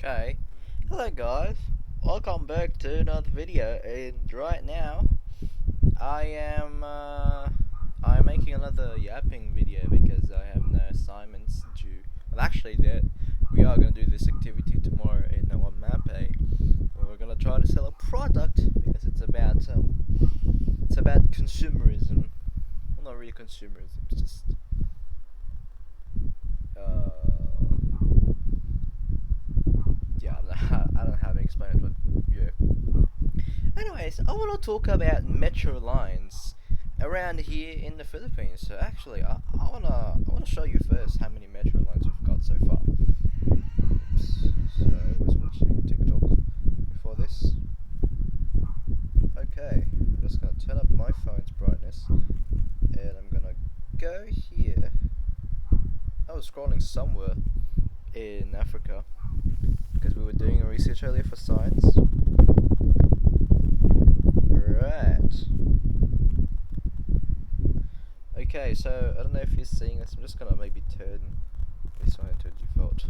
Okay, hello guys, welcome back to another video. And right now I'm making another yapping video because I have no assignments due. Well, actually, we are gonna do this activity tomorrow in our MAPE. We're gonna try to sell a product because it's about consumerism. Well, not really consumerism, it's just uh, yeah, I don't know how to explain it, but yeah. Anyways, I want to talk about metro lines around here in the Philippines. So actually, I wanna show you first how many metro lines we've got so far. Oops. So I was watching TikTok before this. Okay, I'm just gonna turn up my phone's brightness, and I'm gonna go here. I was scrolling somewhere in Africa because we were doing a research earlier for science. Right. Okay, so I don't know if you're seeing this. I'm just gonna maybe turn this one into default,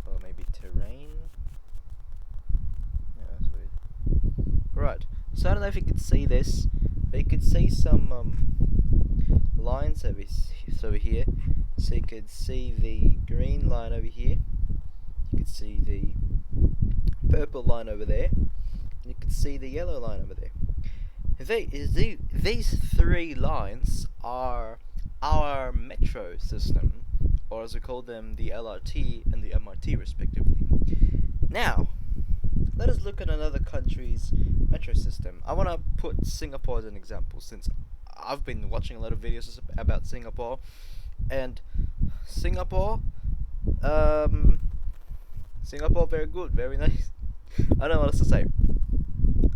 or maybe terrain. Yeah, that's weird. Right. So I don't know if you could see this, but you could see some lines over here. So you could see the green line over here. You could see the purple line over there. And you could see the yellow line over there. These three lines are our metro system, or as we call them, the LRT and the MRT respectively. Now, let us look at another country's metro system. I want to put Singapore as an example, since I've been watching a lot of videos about Singapore, and Singapore, Singapore, very good, very nice. I don't know what else to say.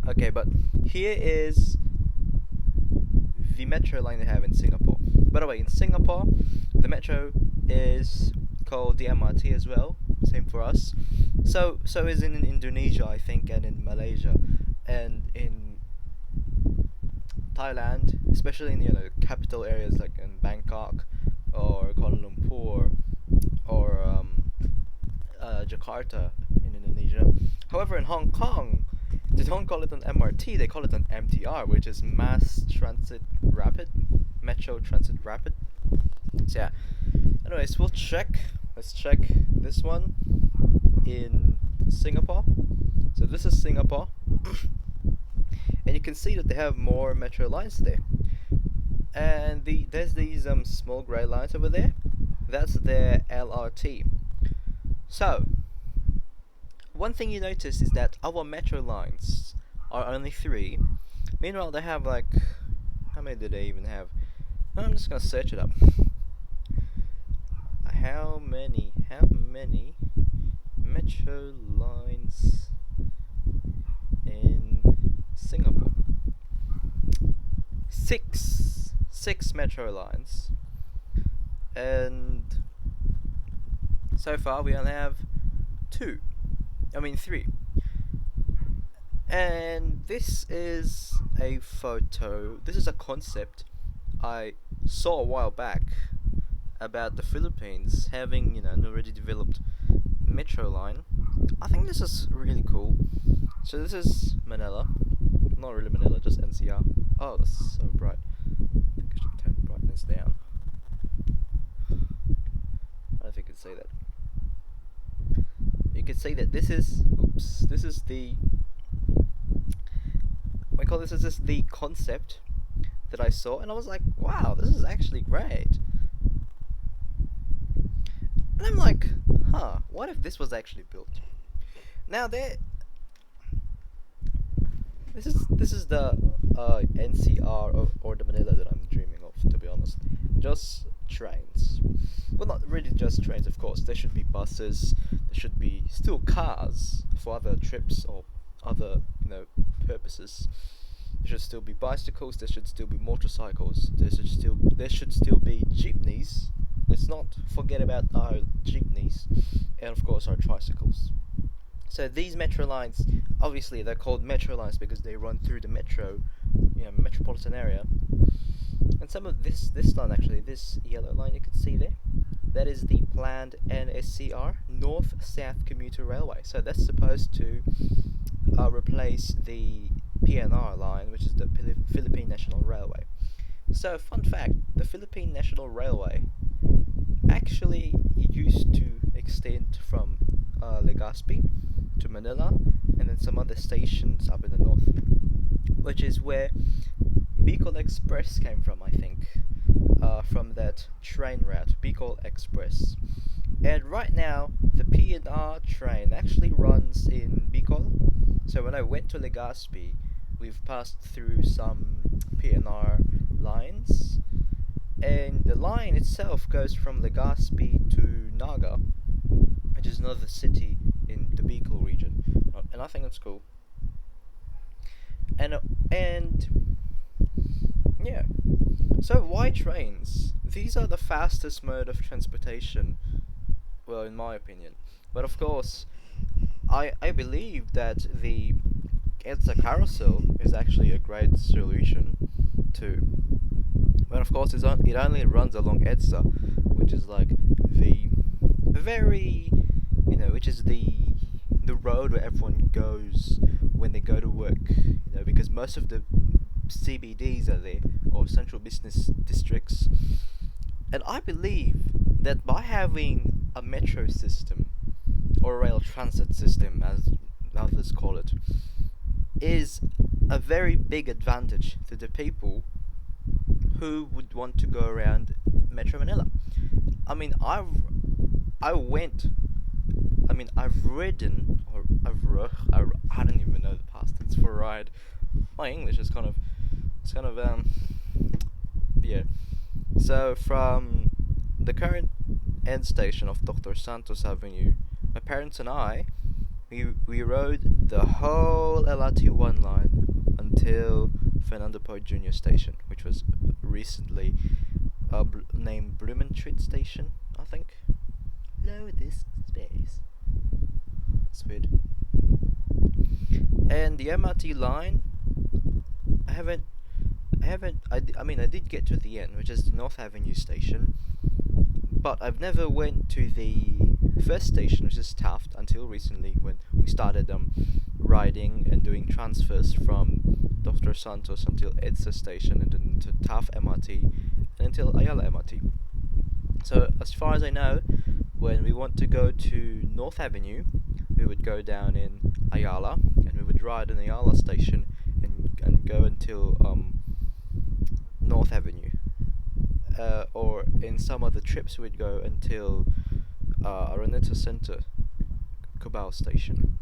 Okay, but here is the metro line they have in Singapore. By the way, in Singapore, the metro is called the MRT as well. Same for us. So is in Indonesia, I think, and in Malaysia, and in Thailand, especially in capital areas like in Bangkok or Kuala Lumpur or Jakarta in Indonesia. However, in Hong Kong, they don't call it an MRT, they call it an MTR, which is Mass Transit Rapid, Metro Transit Rapid. So yeah, anyways, let's check this one in Singapore. So this is Singapore, and you can see that they have more metro lines there. And there's these small grey lines over there, that's their LRT. So, one thing you notice is that our metro lines are only three. Meanwhile, they have like, how many do they even have? I'm just gonna search it up. How many metro lines in Singapore? Six metro lines, and so far we only have three. And this is a photo, this is a concept I saw a while back about the Philippines having, an already developed metro line. I think this is really cool. So this is Manila. Not really Manila, just NCR. Oh, that's so bright. I think I should turn the brightness down. I don't know if you can see that. You can see that this is the the concept that I saw, and I was like, wow, this is actually great. And I'm like, what if this was actually built? Now this is the NCR or the Manila that I'm dreaming of, to be honest. Just trains. Well, not really just trains, of course. There should be buses. There should be still cars for other trips or other, purposes. There should still be bicycles. There should still be motorcycles. There should still be jeepneys. Let's not forget about our jeepneys, and of course our tricycles. So these metro lines, obviously they're called metro lines because they run through the metropolitan area. And some of this line, actually, this yellow line you can see there, that is the planned NSCR, North-South Commuter Railway. So that's supposed to replace the PNR line, which is the Philippine National Railway. So, fun fact, the Philippine National Railway actually used to extend from Legazpi to Manila and then some other stations up in the north, which is where Bicol Express came from, I think, from that train route, Bicol Express. And right now, the PNR train actually runs in Bicol. So when I went to Legazpi, we've passed through some PNR lines, and the line itself goes from Legazpi to Naga, which is another city in the Bicol region, and I think it's cool. And yeah, so why trains? These are the fastest mode of transportation, well, in my opinion. But of course, I believe that the EDSA carousel is actually a great solution too. But of course, it only runs along EDSA, which is like the very, which is the road where everyone goes when they go to work. Because most of the CBDs are there, or central business districts. And I believe that by having a metro system, or a rail transit system as others call it, is a very big advantage to the people who would want to go around Metro Manila. I mean, I went. I mean, I've ridden, or I don't even know the past tense for ride. My English is yeah. So from the current end station of Dr. Santos Avenue, my parents and I, we rode the whole LRT1 line until Fernando Poe Jr. Station, which was recently named Blumentritt Station, I think. Lower this space. That's weird. And the MRT line, I did get to the end, which is the North Avenue Station, but I've never went to the first station, which is Taft, until recently when we started riding and doing transfers from Dr. Santos until EDSA Station and then to Taft MRT and until Ayala MRT. So as far as I know, when we want to go to North Avenue, we would go down in Ayala and we would ride in Ayala Station and go until North Avenue. Or in some other trips we'd go until Araneta Center, Cubao Station.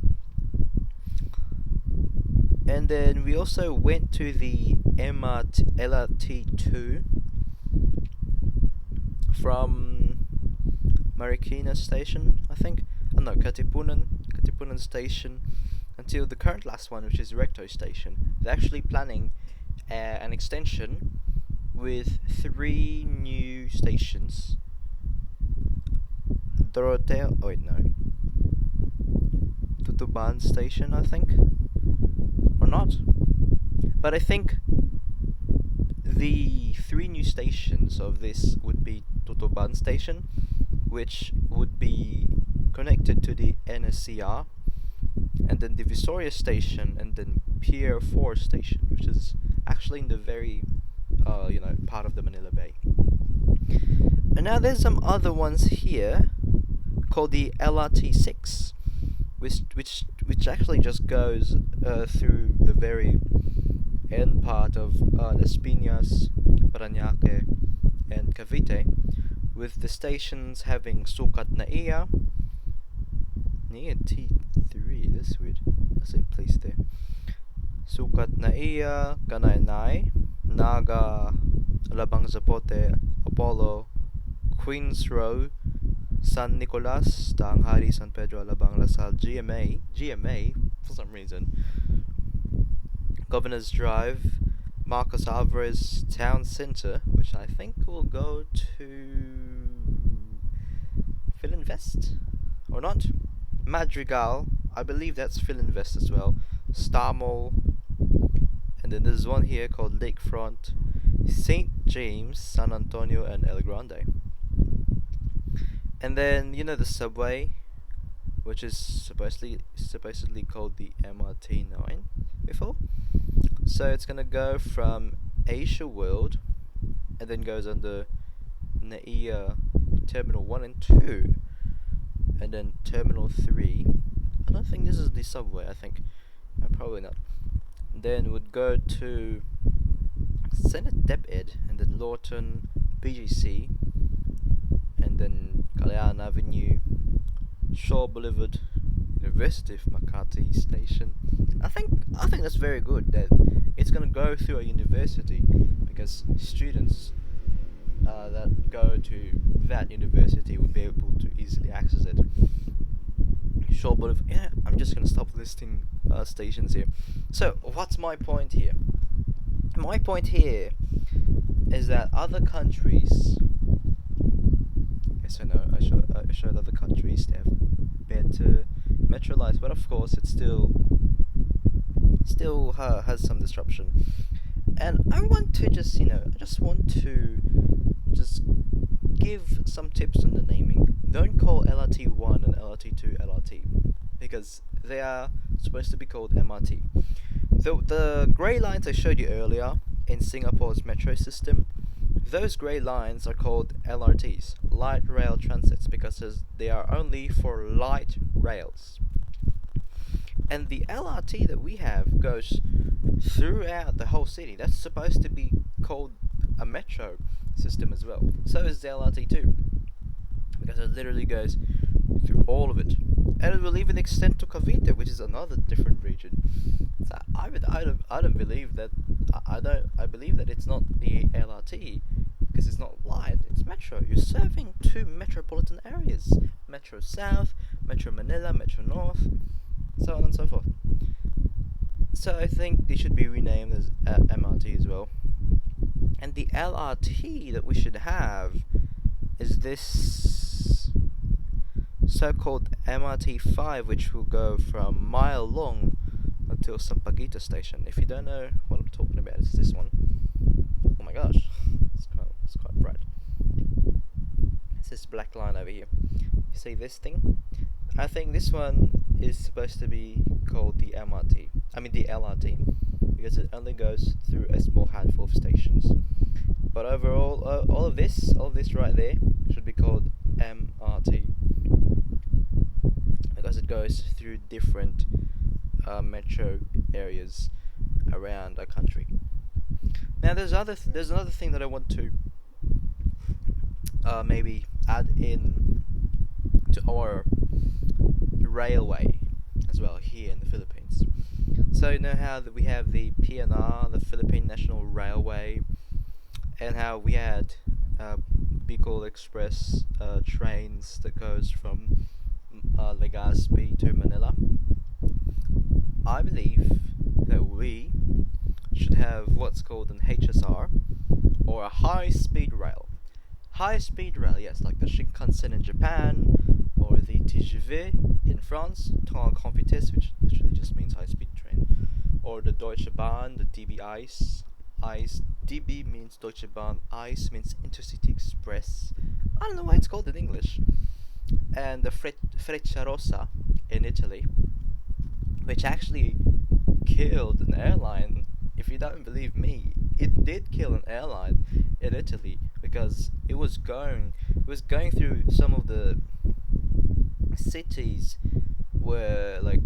And then we also went to the LRT2 from Marikina Station, I think. Oh no, Katipunan Station, until the current last one, which is Recto Station. They're actually planning an extension with 3 new stations. Doroteo, oh wait, no. Tutuban Station, I think. Or not. But I think the 3 new stations of this would be Tutuban Station, which would be connected to the NSCR, and then the Visoria Station, and then Pier 4 Station, which is actually in the very part of the Manila Bay. And now there's some other ones here called the LRT6, which actually just goes through the very end part of Las Piñas, Parañaque, and Cavite, with the stations having Sucat na Iya, near T3, that's weird, that's a place there. Sucat na Iya, Kanaynay, Naga, Alabang Zapote, Apollo, Queens Row, San Nicolas, Tanghari, San Pedro, Alabang, Lasal, GMA, for some reason, Governor's Drive, Marcos Alvarez Town Center, which I think will go to Philinvest, or not? Madrigal, I believe that's Philinvest as well. Star Mall, and then there's one here called Lakefront, St. James, San Antonio, and El Grande. And then, the subway, which is supposedly called the MRT9 before. So it's gonna go from Asia World, and then goes under NAIA Terminal 1 and 2, and then Terminal 3. I don't think this is the subway, I think. Probably not. Then would go to Senate Deped, and then Lawton, BGC, and then Kalyan Avenue, Shaw Boulevard, University of Makati Station. I think that's very good that it's gonna go through a university, because students that go to that university would be able to easily access it. Shaw Boulevard. Yeah, I'm just gonna stop listing stations here. So what's my point here? My point here is that other countries. Yes, I know. I showed other countries they have better metro lines, but of course it still has some disruption. And I want to just I just want to just give some tips on the naming. Don't call LRT1 and LRT2 LRT, because they are supposed to be called MRT. The grey lines I showed you earlier in Singapore's metro system, those grey lines are called LRTs, light rail transits, because they are only for light rails. And the LRT that we have goes throughout the whole city. That's supposed to be called a metro system as well. So is the LRT2, because it literally goes through all of it, and it will even extend to Cavite, which is another different region. So I don't believe that. I believe that it's not the LRT, because it's not light. It's metro. You're serving two metropolitan areas: Metro South, Metro Manila, Metro North, so on and so forth. So I think they should be renamed as MRT as well. And the LRT that we should have is this so-called MRT5, which will go from Mile Long until Sampaguita station. If you don't know what I'm talking about, it's this one. Oh my gosh, it's quite bright. It's this black line over here. You see this thing? I think this one is supposed to be called the MRT. I mean the LRT, because it only goes through a small handful of stations. But overall, all of this right there should be called MRT, because it goes through different metro areas around our country. Now, there's another thing that I want to maybe add in to our railway as well here in the Philippines. So you know how that we have the PNR, the Philippine National Railway, and how we had Bicol Express trains that goes from Legazpi to Manila. I believe that we should have what's called an HSR, or a high-speed rail. High-speed rail, yes, like the Shinkansen in Japan, or the TGV in France, train à grande vitesse, which literally just means high-speed train, or the Deutsche Bahn, the DB Ice. DB means Deutsche Bahn, Ice means Intercity Express. I don't know why it's called in English. And the Frecciarossa in Italy, which actually killed an airline. If you don't believe me, it did kill an airline in Italy, because it was going through some of the cities where, like,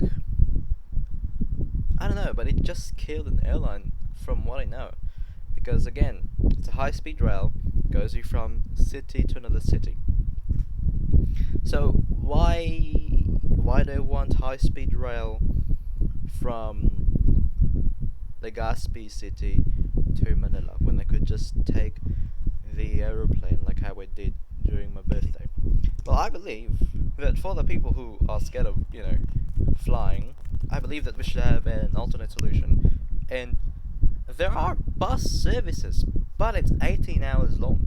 I don't know, but it just killed an airline from what I know, because again, it's a high-speed rail, goes you from city to another city. So why do I want high-speed rail from Legazpi City to Manila when I could just take the aeroplane like how I did during my birthday? Well, I believe that for the people who are scared of, flying, I believe that we should have an alternate solution. And there are bus services, but it's 18 hours long,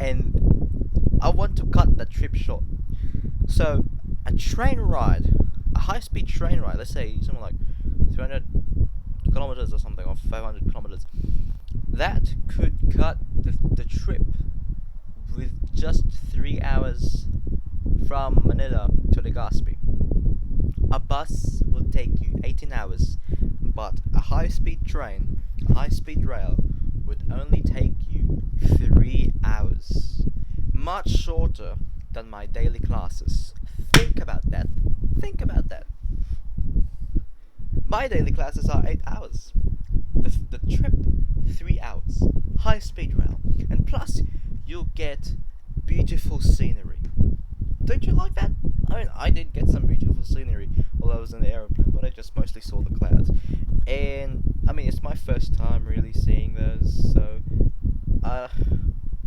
and I want to cut that trip short. So a train ride, a high-speed train ride, let's say something like 300 kilometers or something, or 500 kilometers, that could cut the trip with just 3 hours from Manila to Legazpi. A bus will take you 18 hours, but a high speed train, a high speed rail, would only take you 3 hours. Much shorter than my daily classes. Think about that. Think about that. My daily classes are 8 hours. The trip, 3 hours. High speed rail. And plus, you'll get beautiful scenery. Don't you like that? I mean, I did get some beautiful scenery while I was in the aeroplane, but I just mostly saw the clouds. And, I mean, it's my first time really seeing those, so,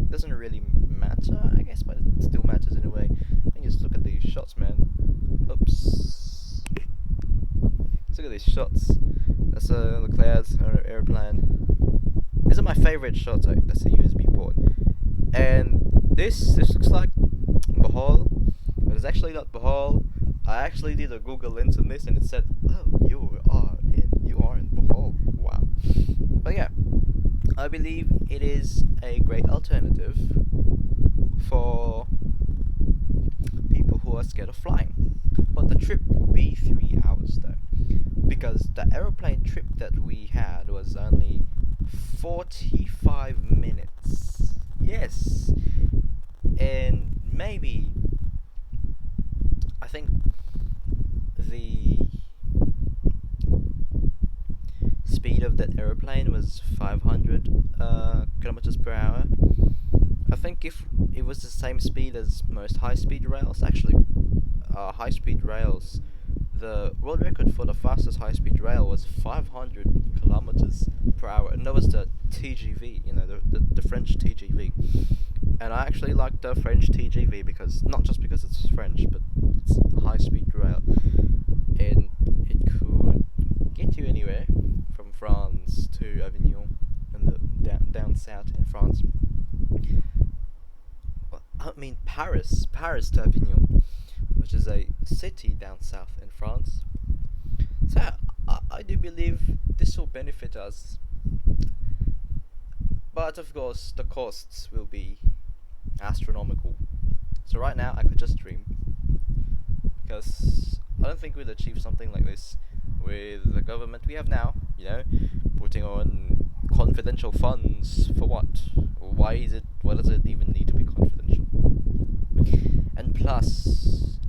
doesn't really matter, I guess, but it still matters in a way. And just look at these shots, man. Oops. Let's look at these shots. That's the clouds on an airplane. These are my favorite shots. That's a USB port. And this looks like Bohol, but it's actually not Bohol. I actually did a Google lens on this, and it said, "Oh, you are in Bohol." Wow. But yeah, I believe it is a great alternative for people who are scared of flying. But the trip will be 3 hours though, because the aeroplane trip that we had was only 45 minutes. Yes. And maybe, I think the speed of that aeroplane was 500 kilometers per hour. I think if it was the same speed as most high-speed rails, actually, high-speed rails, the world record for the fastest high-speed rail was 500 kilometers per hour, and that was the TGV, the French TGV. And I actually like the French TGV because, not just because it's French, but it's high-speed rail, and it could get you anywhere from France to Avignon, and down south in France. I mean Paris to Avignon, which is a city down south in France. So I do believe this will benefit us, but of course the costs will be astronomical. So right now I could just dream, because I don't think we'd achieve something like this with the government we have now, putting on confidential funds for what? Why does it even need to be confidential? And plus,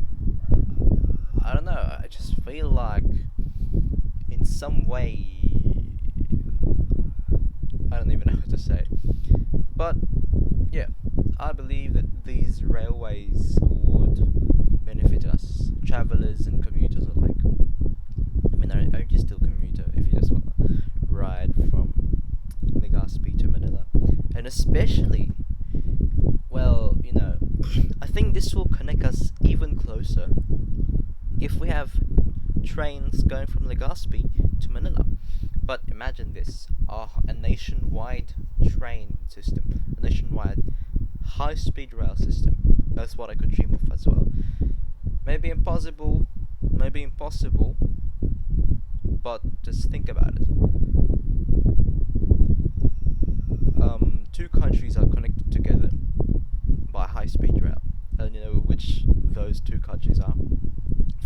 I don't know, I just feel like in some way, I don't even know what to say. But yeah, I believe that these railways would benefit us, travelers and commuters alike. I mean, aren't you still commuter if you just want to ride from Legazpi to Manila? And especially, well, I think this will connect us even closer if we have trains going from Legazpi to Manila. But imagine this, a nationwide train system, a nationwide high-speed rail system. That's what I could dream of as well. Maybe impossible, but just think about it. Two countries are connected together by high-speed rail. And you know which those two countries are?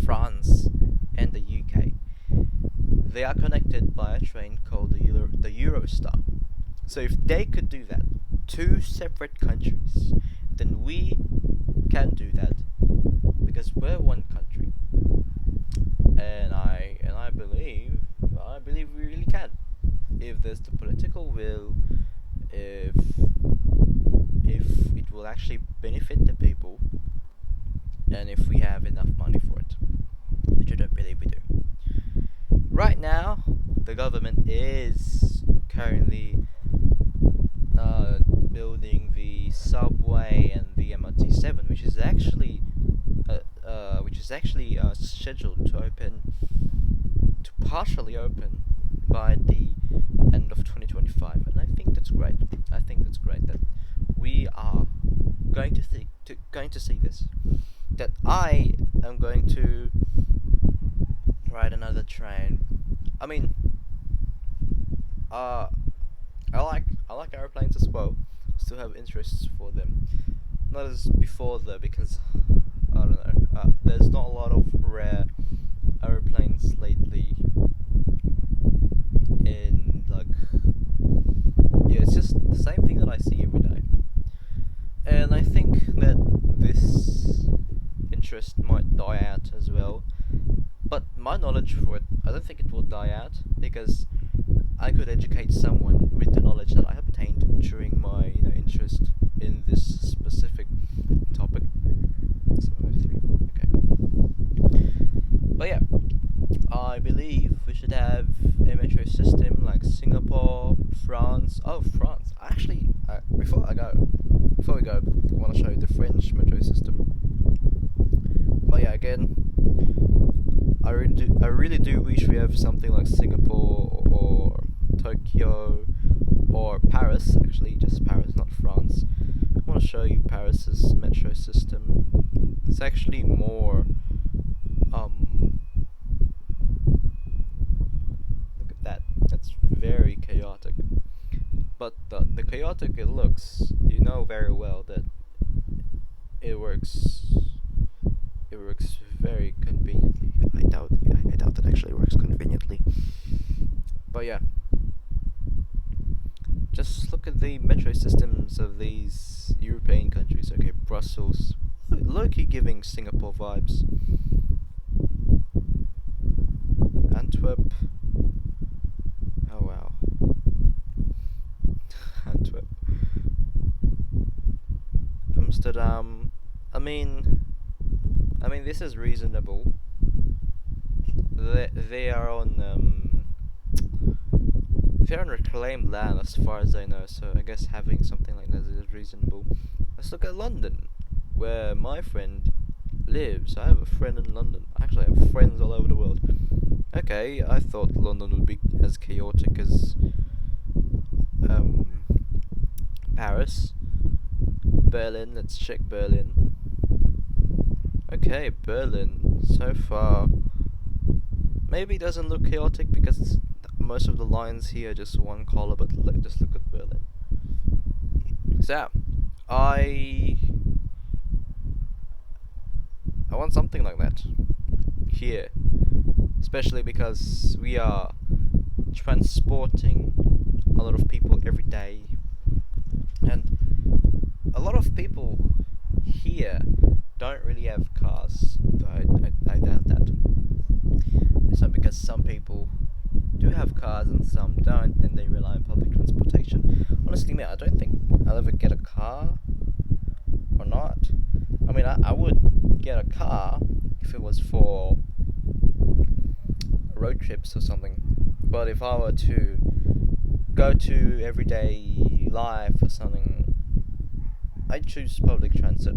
France and the UK. They are connected by a train called the Eurostar. So if they could do that, two separate countries, then we can do that because we're one country. And I believe we really can. If there's the political will, if it will actually benefit the people, and if we have enough money for it, which I don't believe we do. Right now, the government is currently building the subway and the MRT7, which is actually scheduled to partially open by the end of 2025, and I think that's great. I think that's great that we are going to see this. That I am going to ride another train. I mean, I like airplanes as well. Still have interests for them. Not as before though, because I don't know. There's not a lot of rare my knowledge for it, I don't think it will die out because I could educate someone with the knowledge that I obtained during my interest in this specific topic. 703. Okay. But yeah, I believe we should have a metro system like Singapore, France. Oh, France. Actually, before we go, I want to show you the French metro system. But yeah, again, I really do wish we have something like Singapore or Tokyo or Paris. Actually, just Paris, not France. I want to show you Paris's metro system. It's actually more. Look at that. That's very chaotic. But the chaotic it looks, you know very well that it works. It works very conveniently. I doubt it actually works conveniently. But yeah, just look at the metro systems of these European countries. Okay, Brussels, low-key giving Singapore vibes. Antwerp. Oh wow. Antwerp. Amsterdam. I mean, this is reasonable. They are on they're on reclaimed land as far as I know. So I guess having something like that is reasonable. Let's look at London, where my friend lives. I have a friend in London. Actually, I have friends all over the world. Okay, I thought London would be as chaotic as um, Paris. Berlin. Let's check Berlin. Okay, Berlin. So far, maybe it doesn't look chaotic because most of the lines here are just one color. But just look at Berlin. So, I want something like that here, especially because we are transporting a lot of people every day, and a lot of people here don't really have cars. I doubt that. So because some people do have cars and some don't, and they rely on public transportation. Honestly, man, I don't think I'll ever get a car or not. I mean, I would get a car if it was for road trips or something. But if I were to go to everyday life or something, I'd choose public transit.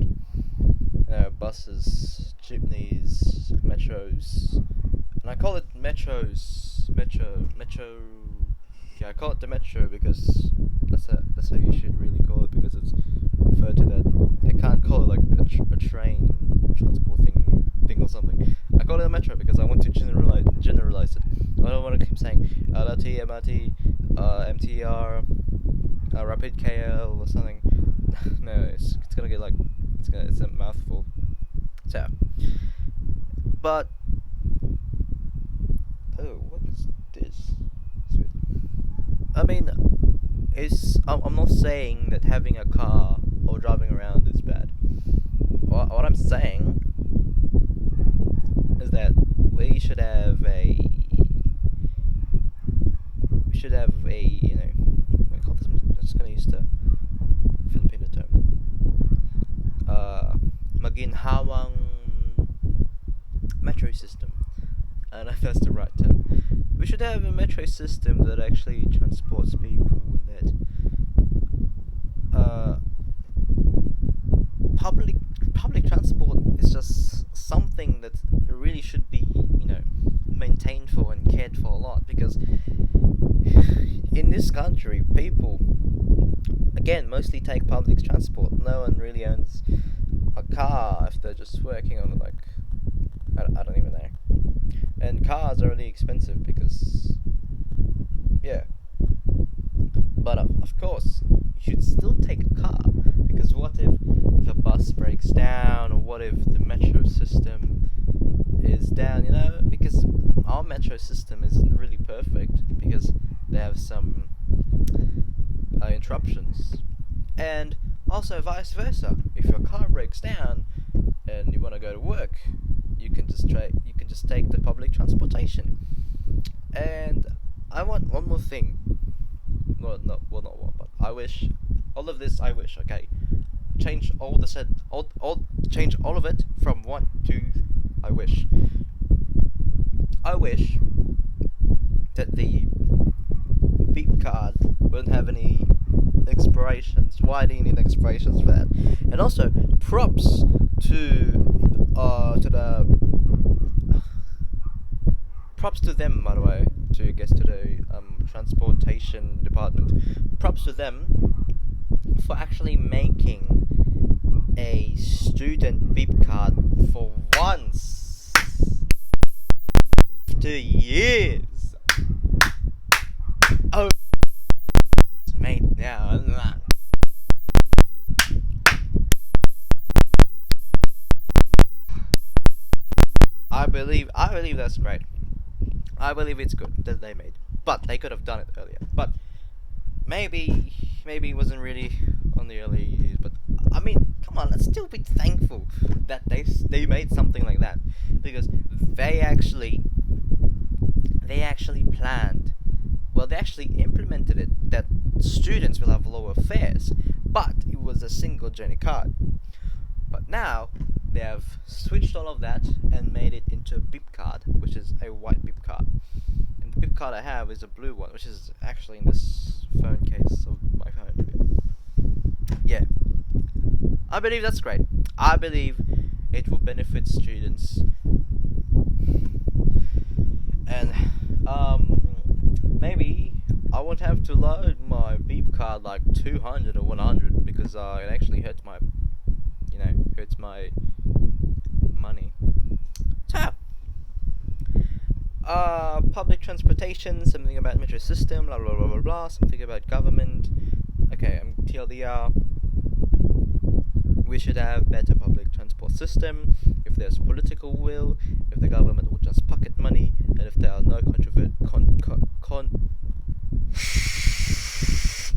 Buses, jeepneys, metros, and I call it metros. Metro. Yeah, I call it the metro because that's how you should really call it, because it's referred to that. I can't call it like a train transport thing or something. I call it a metro because I want to generalize it. I don't want to keep saying LRT, MRT, MTR, Rapid KL or something. No, it's gonna get like it's a mouthful. So, but oh, what is this? I mean, I'm not saying that having a car or driving around is bad. What I'm saying is that we should have a what do you call this? I'm just gonna use the Filipino term. Maginhawang metro system. I don't know if that's the right term. We should have a metro system that actually transports people, and that public transport is just something that really should be maintained for and cared for a lot, because in this country people again mostly take public transport. No one really owns a car if they're just working on it, like I don't even know. And cars are really expensive because yeah. But of course, you should still take a car, because what if the bus breaks down, or what if the metro system is down, because our metro system isn't really perfect because they have some interruptions. And also vice versa, if your car breaks down and you want to go to work, you can can just take the public transportation. And I want one more thing. Well, not one, but I wish all of this. I wish, okay, change all the said, change all of it from one to. I wish. I wish that the beep card wouldn't have any expirations. Why do you need expirations for that? And also, props to the props to them, by the way, to the transportation department. Props to them for actually making a student beep card for once. 2 years. Oh, mate, now. I believe that's great. I believe it's good that they made, but they could have done it earlier. But maybe it wasn't really on the early years. But I mean, come on, let's still be thankful that they made something like that, because they actually planned. Well, they actually implemented it that students will have lower fares, but it was a single journey card. But now they have switched all of that and made it into a beep card, which is a white beep card. And the beep card I have is a blue one, which is actually in this phone case of my phone. Yeah, I believe that's great. I believe it will benefit students. And maybe I won't have to load my beep card like 200 or 100, because it actually hurts my, hurts my money. So, public transportation, something about metro system, blah blah blah blah blah, something about government. Okay, TLDR. We should have better public transport system if there's political will, if the government will just pocket money, and if there are no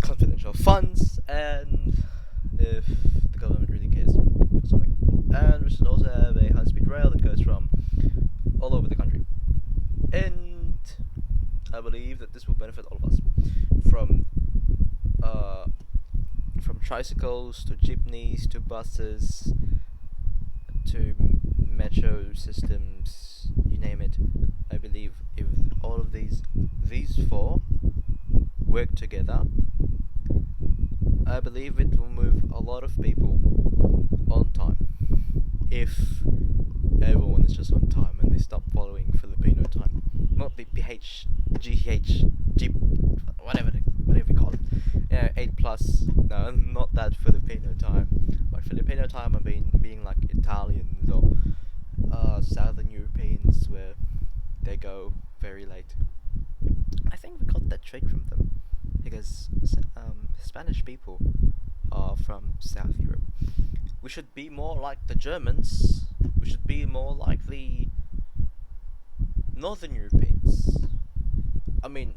confidential funds, and if the government really cares or something. And we should also have a high-speed rail that goes from all over the country. And I believe that this will benefit all of us, from tricycles to jeepneys to buses to metro systems, you name it. I believe if all of these four work together, I believe it will move a lot of people on time. If everyone is just on time and they stop following Filipino time, not the PH, GH, G, whatever you call it. 8 plus. No, not that Filipino time. By Filipino time, I mean being like Italians or Southern Europeans, where they go very late. I think we got that trait from them, because Spanish people are from South Europe. We should be more like the Germans. We should be more like the Northern Europeans. I mean,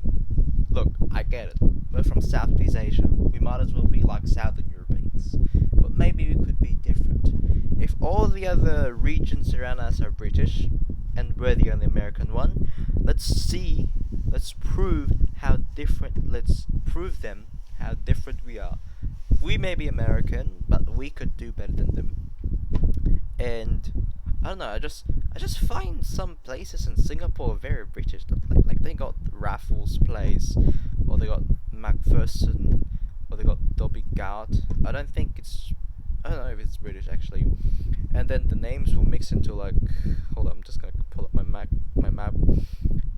look, I get it. We're from Southeast Asia. We might as well be like Southern Europeans. But maybe we could be different. If all the other regions around us are British, and we're the only American one, let's prove them how different we are. We may be American, but we could do better than them. And I don't know. I just find some places in Singapore very British. Like they got Raffles Place, or they got Macpherson, or they got Dobby Gout. I don't know if it's British actually. And then the names will mix into like. Hold on, I'm just gonna pull up my map.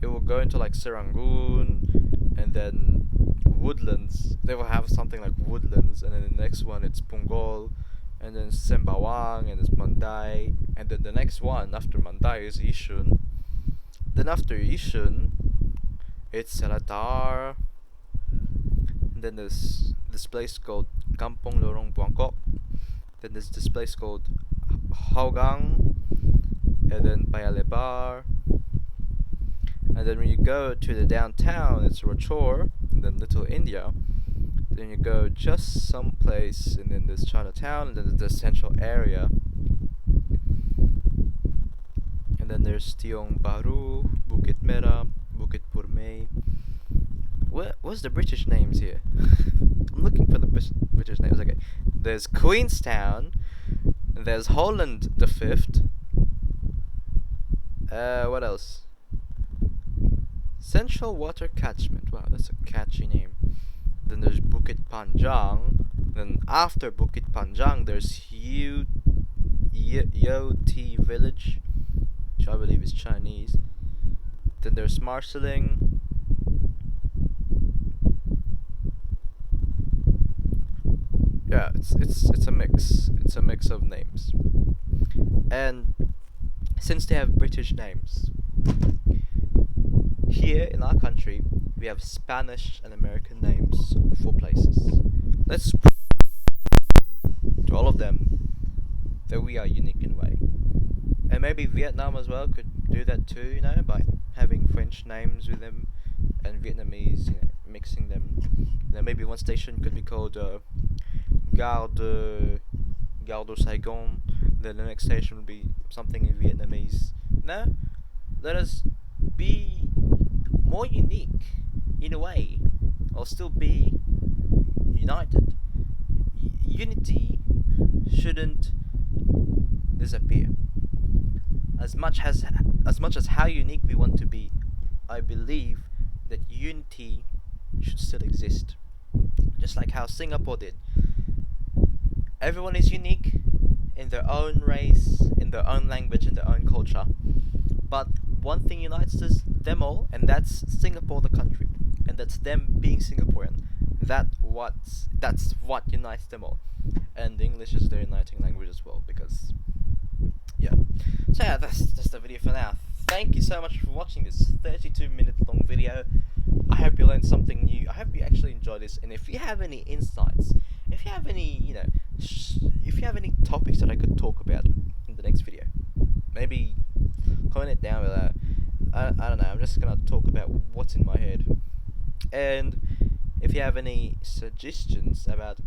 It will go into like Serangoon, and then Woodlands. They will have something like Woodlands, and then the next one it's Punggol, and then Sembawang, and it's Mandai, and then the next one after Mandai is Yishun. Then after Yishun, it's Seletar. And then there's this place called Kampong Lorong Buangkok. Then there's this place called Hougang, and then Paya Lebar. And then when you go to the downtown, it's Rochor, and then Little India. Then you go just someplace, and then there's Chinatown, and then there's the central area. And Then there's Tiong Bahru, Bukit Merah, Bukit Purmei. What's the British names here? I'm looking for the British names. Okay, there's Queenstown. There's Holland the Fifth. What else? Central Water Catchment. Wow, that's a catchy name. Then there's Bukit Panjang. Then after Bukit Panjang, there's Yoti Village, which I believe is Chinese. Then there's Marsiling. Yeah, it's a mix. It's a mix of names. And since they have British names, here in our country we have Spanish and American names for places. Let's to all of them that we are unique in a way. And maybe Vietnam as well could do that too, you know, by having French names with them and Vietnamese, you know, mixing them. Then maybe one station could be called Gare de Saigon. Then the next station would be something in Vietnamese. No, let us be more unique in a way, or still be united. Unity shouldn't disappear. As much as how unique we want to be, I believe that unity should still exist. Just like how Singapore did. Everyone is unique in their own race, in their own language, in their own culture. But one thing unites them all, and that's Singapore, the country, and that's them being Singaporean. That's what unites them all. And English is their uniting language as well, because yeah. So yeah, that's just the video for now. Thank you so much for watching this 32-minute long video. I hope you learned something new. I hope you actually enjoyed this. And if you have any insights, if you have any, if you have any topics that I could talk about in the next video, maybe comment it down below. I don't know. I'm just gonna talk about what's in my head. And if you have any suggestions about,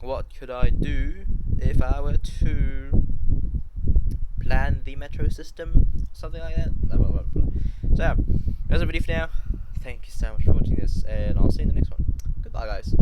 what could I do if I were to plan the metro system, something like that. Blah, blah, blah, blah. So yeah, that's a video for now. Thank you so much for watching this, and I'll see you in the next one. Goodbye, guys.